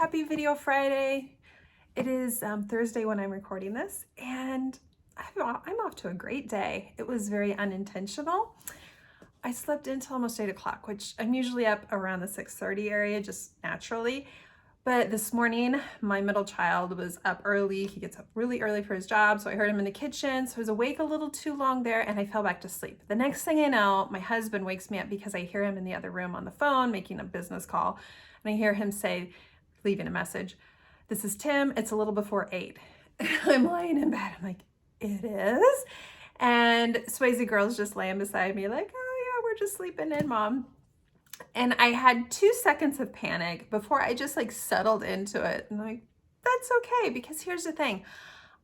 happy Video Friday. It is Thursday when I'm recording this, and I'm off to a great day. It was very unintentional. I slept until almost 8 o'clock, which I'm usually up around the 6:30 area, just naturally. But this morning, my middle child was up early. He gets up really early for his job, so I heard him in the kitchen. So I was awake a little too long there, and I fell back to sleep. The next thing I know, my husband wakes me up because I hear him in the other room on the phone making a business call, and I hear him say, leaving a message, "This is Tim, it's a little before 8. I'm lying in bed, I'm like, it is? And Swayze girl's just laying beside me like, oh yeah, we're just sleeping in, Mom. And I had 2 seconds of panic before I just like settled into it. And like, that's okay, because here's the thing.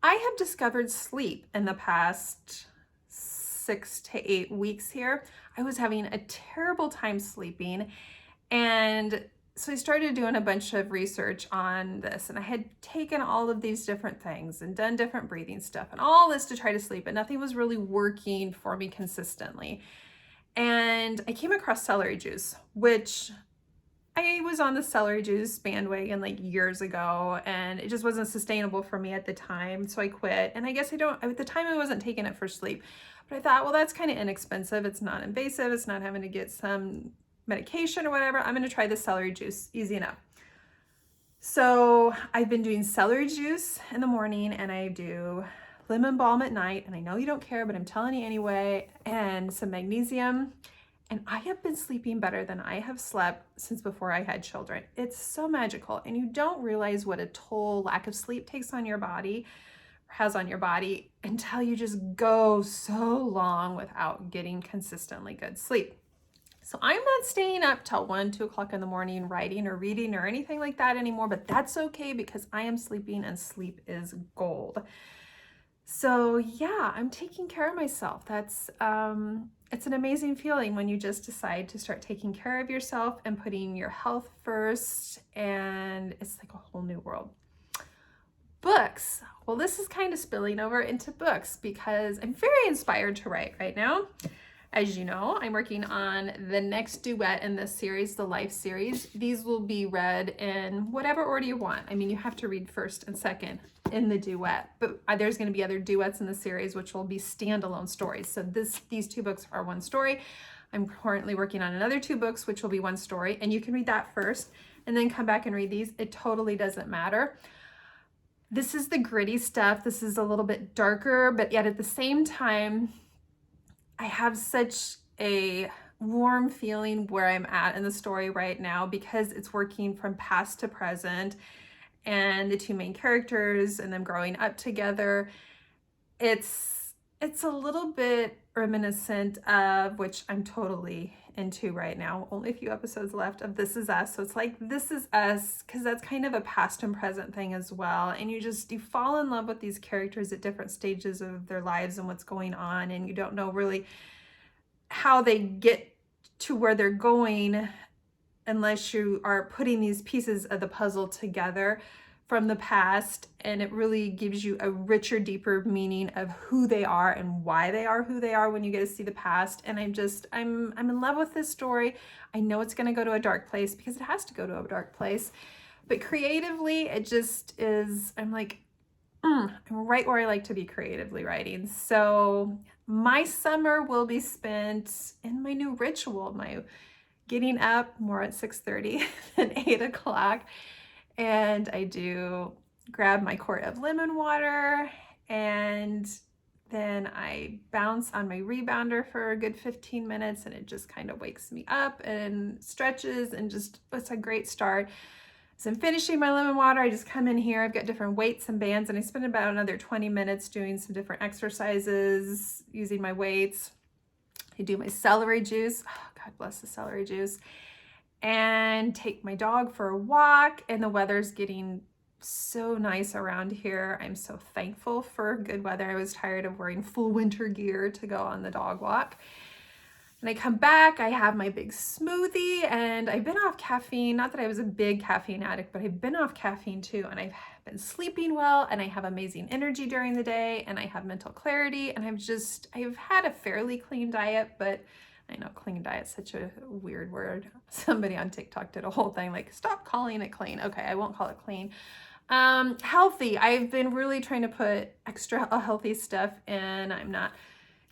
I have discovered sleep in the past 6 to 8 weeks here. I was having a terrible time sleeping, and so I started doing a bunch of research on this, and I had taken all of these different things and done different breathing stuff and all this to try to sleep, but nothing was really working for me consistently. And I came across Celery Juice, which I was on the Celery Juice bandwagon like years ago, and it just wasn't sustainable for me at the time, so I quit. And I guess at the time I wasn't taking it for sleep, but I thought, well, that's kind of inexpensive. It's not invasive. It's not having to get some medication or whatever. I'm going to try the Celery Juice. Easy enough. So I've been doing Celery Juice in the morning, and I do lemon balm at night, and I know you don't care, but I'm telling you anyway, and some magnesium, and I have been sleeping better than I have slept since before I had children. It's so magical, and you don't realize what a toll lack of sleep takes on your body, has on your body, until you just go so long without getting consistently good sleep. So I'm not staying up till 1, 2 o'clock in the morning writing or reading or anything like that anymore, but that's okay because I am sleeping, and sleep is gold. So yeah, I'm taking care of myself. That's it's an amazing feeling when you just decide to start taking care of yourself and putting your health first, and it's like a whole new world. Books. Well, this is kind of spilling over into books because I'm very inspired to write right now. As you know, I'm working on the next duet in this series, the Life series. These will be read in whatever order you want. I mean, you have to read first and second in the duet, but there's going to be other duets in the series, which will be standalone stories. So these 2 books are one story. I'm currently working on another 2 books, which will be one story, and you can read that first and then come back and read these. It totally doesn't matter. This is the gritty stuff. This is a little bit darker, but yet at the same time, I have such a warm feeling where I'm at in the story right now because it's working from past to present, and the 2 main characters and them growing up together. It's a little bit reminiscent of, which I'm totally into right now, only a few episodes left, of This Is Us. So it's like This Is Us, because that's kind of a past and present thing as well. And you fall in love with these characters at different stages of their lives and what's going on, and you don't know really how they get to where they're going unless you are putting these pieces of the puzzle together from the past, and it really gives you a richer, deeper meaning of who they are and why they are who they are when you get to see the past. And I'm in love with this story. I know it's going to go to a dark place because it has to go to a dark place, but creatively it just is. I'm like, I'm right where I like to be creatively writing. So my summer will be spent in my new ritual, my getting up more at 6:30 than 8 o'clock. And I do grab my quart of lemon water, and then I bounce on my rebounder for a good 15 minutes, and it just kind of wakes me up and stretches, and just, it's a great start. So I'm finishing my lemon water. I just come in here. I've got different weights and bands, and I spend about another 20 minutes doing some different exercises using my weights. I do my celery juice. Oh, God bless the celery juice. And take my dog for a walk, and the weather's getting so nice around here. I'm so thankful for good weather. I was tired of wearing full winter gear to go on the dog walk. And I come back, I have my big smoothie, and I've been off caffeine. Not that I was a big caffeine addict, but I've been off caffeine too, and I've been sleeping well, and I have amazing energy during the day, and I have mental clarity, and I've had a fairly clean diet, but I know clean diet's such a weird word. Somebody on TikTok did a whole thing like, stop calling it clean. Okay, I won't call it clean. Healthy. I've been really trying to put extra healthy stuff in. I'm not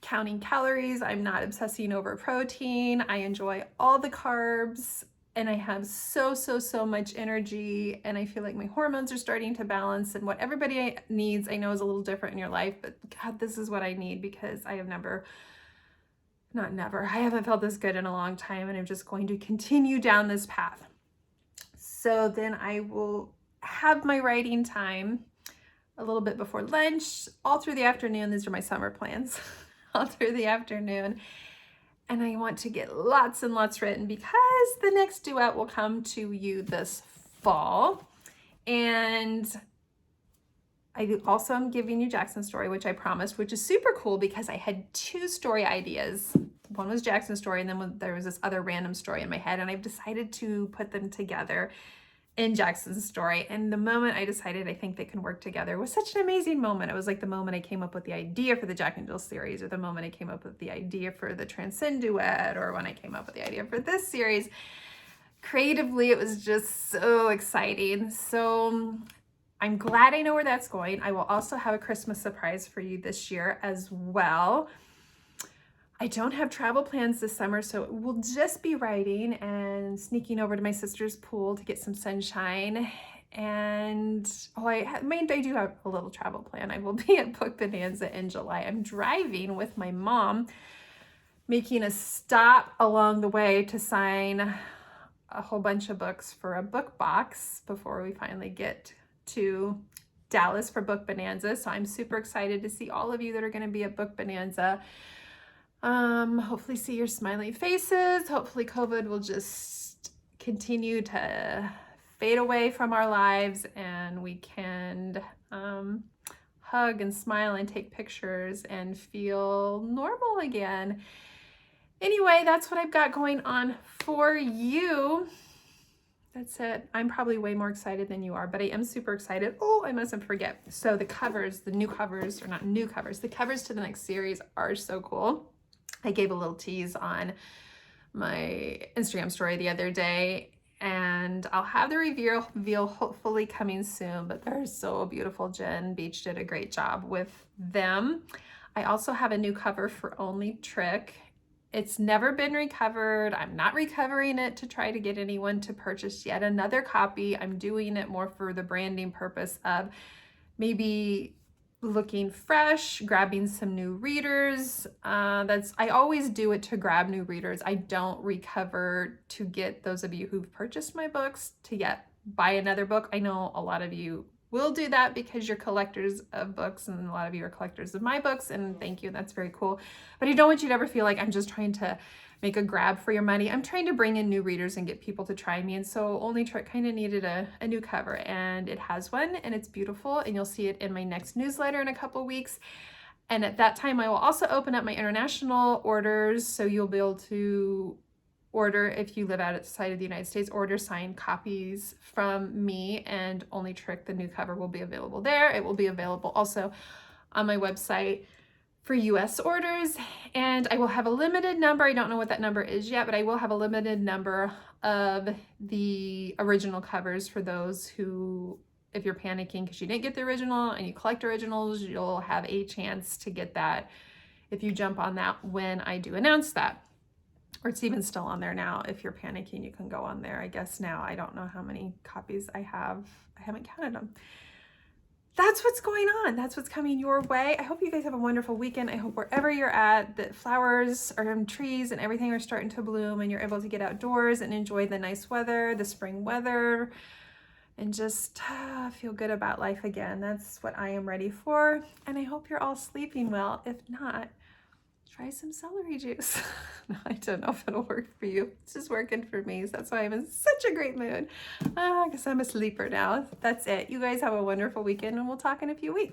counting calories. I'm not obsessing over protein. I enjoy all the carbs and I have so much energy, and I feel like my hormones are starting to balance, and what everybody needs, I know, is a little different in your life, but God, this is what I need because I have I haven't felt this good in a long time, and I'm just going to continue down this path. So then I will have my writing time a little bit before lunch, all through the afternoon. These are my summer plans, all through the afternoon. And I want to get lots and lots written because the next duet will come to you this fall. And I also am giving you Jackson's story, which I promised, which is super cool because I had 2 story ideas. One was Jackson's story, and then there was this other random story in my head, and I've decided to put them together in Jackson's story. And the moment I decided I think they can work together was such an amazing moment. It was like the moment I came up with the idea for the Jack and Jill series, or the moment I came up with the idea for the Transcend duet, or when I came up with the idea for this series. Creatively, it was just so exciting. So I'm glad I know where that's going. I will also have a Christmas surprise for you this year as well. I don't have travel plans this summer, so it will just be writing and sneaking over to my sister's pool to get some sunshine. And I do have a little travel plan. I will be at Book Bonanza in July. I'm driving with my mom, making a stop along the way to sign a whole bunch of books for a book box before we finally get to Dallas for Book Bonanza. So I'm super excited to see all of you that are going to be at Book Bonanza. Hopefully see your smiling faces. Hopefully COVID will just continue to fade away from our lives, and we can hug and smile and take pictures and feel normal again. Anyway, that's what I've got going on for you. That's it. I'm probably way more excited than you are, but I am super excited. Oh, I mustn't forget. So the covers, the covers to the next series are so cool. I gave a little tease on my Instagram story the other day, and I'll have the reveal hopefully coming soon, but they're so beautiful. Jen Beach did a great job with them. I also have a new cover for Only Trick. It's never been recovered. I'm not recovering it to try to get anyone to purchase yet another copy. I'm doing it more for the branding purpose of maybe looking fresh, grabbing some new readers. I always do it to grab new readers. I don't recover to get those of you who've purchased my books to buy another book. I know a lot of you will do that because you're collectors of books, and a lot of you are collectors of my books, and thank you, that's very cool. But I don't want you to ever feel like I'm just trying to make a grab for your money. I'm trying to bring in new readers and get people to try me, and so Only Trick kind of needed a new cover, and it has one, and it's beautiful, and you'll see it in my next newsletter in a couple weeks. And at that time, I will also open up my international orders, so you'll be able to order, if you live outside of the United States, order signed copies from me, and Only Trick, the new cover, will be available there. It will be available also on my website for US orders, and I will have a limited number. I don't know what that number is yet, but I will have a limited number of the original covers for those who, if you're panicking because you didn't get the original and you collect originals, you'll have a chance to get that if you jump on that when I do announce that. Or it's even still on there now. If you're panicking, you can go on there. I guess now, I don't know how many copies I have. I haven't counted them. That's what's going on. That's what's coming your way. I hope you guys have a wonderful weekend. I hope wherever you're at, that flowers or trees and everything are starting to bloom, and you're able to get outdoors and enjoy the nice weather, the spring weather, and just feel good about life again. That's what I am ready for. And I hope you're all sleeping well. If not, try some celery juice. I don't know if it'll work for you. It's just working for me. So that's why I'm in such a great mood. I guess I'm a sleeper now. That's it. You guys have a wonderful weekend, and we'll talk in a few weeks.